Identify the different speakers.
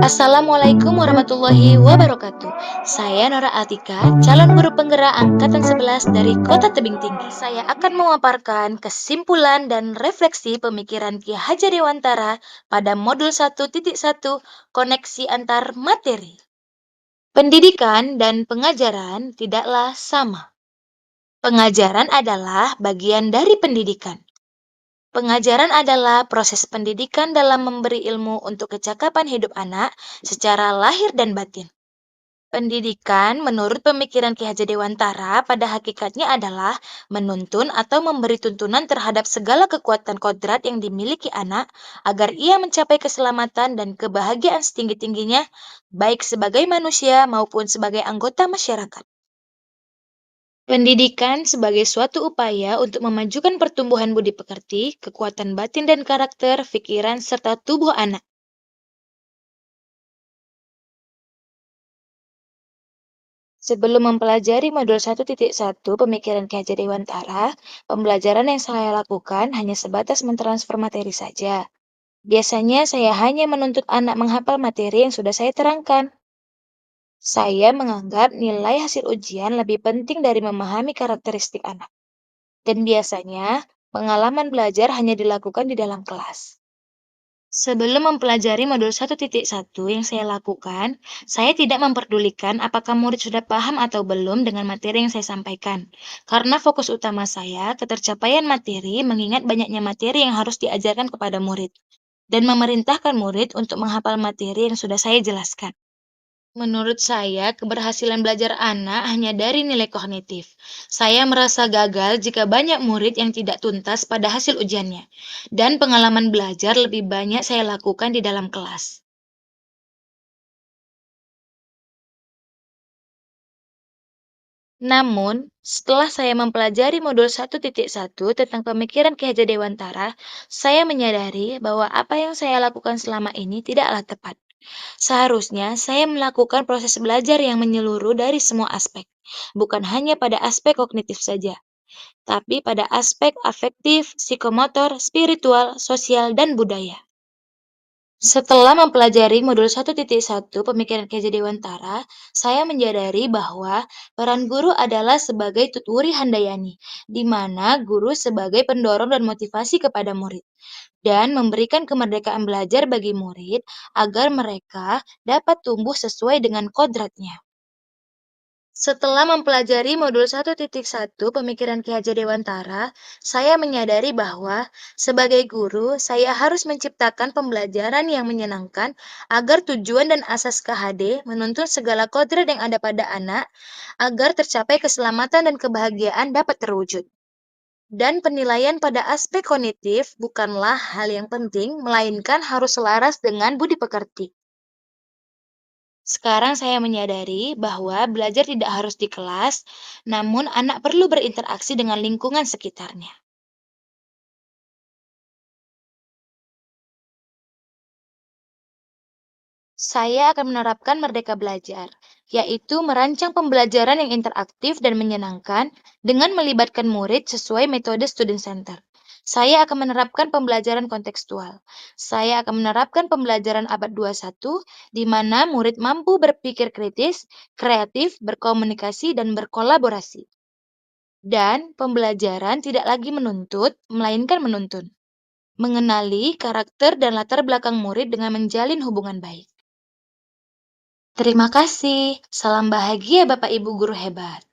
Speaker 1: Assalamualaikum warahmatullahi wabarakatuh. Saya Nora Atika, calon guru penggerak Angkatan 11 dari Kota Tebing Tinggi. Saya akan memaparkan kesimpulan dan refleksi pemikiran Ki Hajar Dewantara pada modul 1.1 koneksi antar materi. Pendidikan dan pengajaran tidaklah sama. Pengajaran adalah bagian dari pendidikan. Pengajaran adalah proses pendidikan dalam memberi ilmu untuk kecakapan hidup anak secara lahir dan batin. Pendidikan, menurut pemikiran Ki Hajar Dewantara, pada hakikatnya adalah menuntun atau memberi tuntunan terhadap segala kekuatan kodrat yang dimiliki anak agar ia mencapai keselamatan dan kebahagiaan setinggi-tingginya, baik sebagai manusia maupun sebagai anggota masyarakat. Pendidikan sebagai suatu upaya untuk memajukan pertumbuhan budi pekerti, kekuatan batin dan karakter, pikiran, serta tubuh anak. Sebelum mempelajari modul 1.1 pemikiran Ki Hajar Dewantara, pembelajaran yang saya lakukan hanya sebatas mentransfer materi saja. Biasanya saya hanya menuntut anak menghafal materi yang sudah saya terangkan. Saya menganggap nilai hasil ujian lebih penting dari memahami karakteristik anak. Dan biasanya, pengalaman belajar hanya dilakukan di dalam kelas. Sebelum mempelajari modul 1.1 yang saya lakukan, saya tidak memperdulikan apakah murid sudah paham atau belum dengan materi yang saya sampaikan. Karena fokus utama saya ketercapaian materi mengingat banyaknya materi yang harus diajarkan kepada murid, dan memerintahkan murid untuk menghafal materi yang sudah saya jelaskan. Menurut saya, keberhasilan belajar anak hanya dari nilai kognitif. Saya merasa gagal jika banyak murid yang tidak tuntas pada hasil ujiannya, dan pengalaman belajar lebih banyak saya lakukan di dalam kelas. Namun, setelah saya mempelajari modul 1.1 tentang pemikiran Ki Hajar Dewantara, saya menyadari bahwa apa yang saya lakukan selama ini tidaklah tepat. Seharusnya saya melakukan proses belajar yang menyeluruh dari semua aspek, bukan hanya pada aspek kognitif saja, tapi pada aspek afektif, psikomotor, spiritual, sosial, dan budaya. Setelah mempelajari modul 1.1 pemikiran Ki Hajar Dewantara, saya menyadari bahwa peran guru adalah sebagai tuturi handayani, di mana guru sebagai pendorong dan motivasi kepada murid, dan memberikan kemerdekaan belajar bagi murid agar mereka dapat tumbuh sesuai dengan kodratnya. Setelah mempelajari modul 1.1 pemikiran Ki Hajar Dewantara, saya menyadari bahwa sebagai guru, saya harus menciptakan pembelajaran yang menyenangkan agar tujuan dan asas KHD menuntun segala kodrat yang ada pada anak agar tercapai keselamatan dan kebahagiaan dapat terwujud. Dan penilaian pada aspek kognitif bukanlah hal yang penting, melainkan harus selaras dengan budi pekerti. Sekarang saya menyadari bahwa belajar tidak harus di kelas, namun anak perlu berinteraksi dengan lingkungan sekitarnya. Saya akan menerapkan Merdeka Belajar, yaitu merancang pembelajaran yang interaktif dan menyenangkan dengan melibatkan murid sesuai metode student center. Saya akan menerapkan pembelajaran kontekstual. Saya akan menerapkan pembelajaran abad 21, di mana murid mampu berpikir kritis, kreatif, berkomunikasi, dan berkolaborasi. Dan pembelajaran tidak lagi menuntut, melainkan menuntun. Mengenali karakter dan latar belakang murid dengan menjalin hubungan baik. Terima kasih. Salam bahagia Bapak Ibu guru hebat.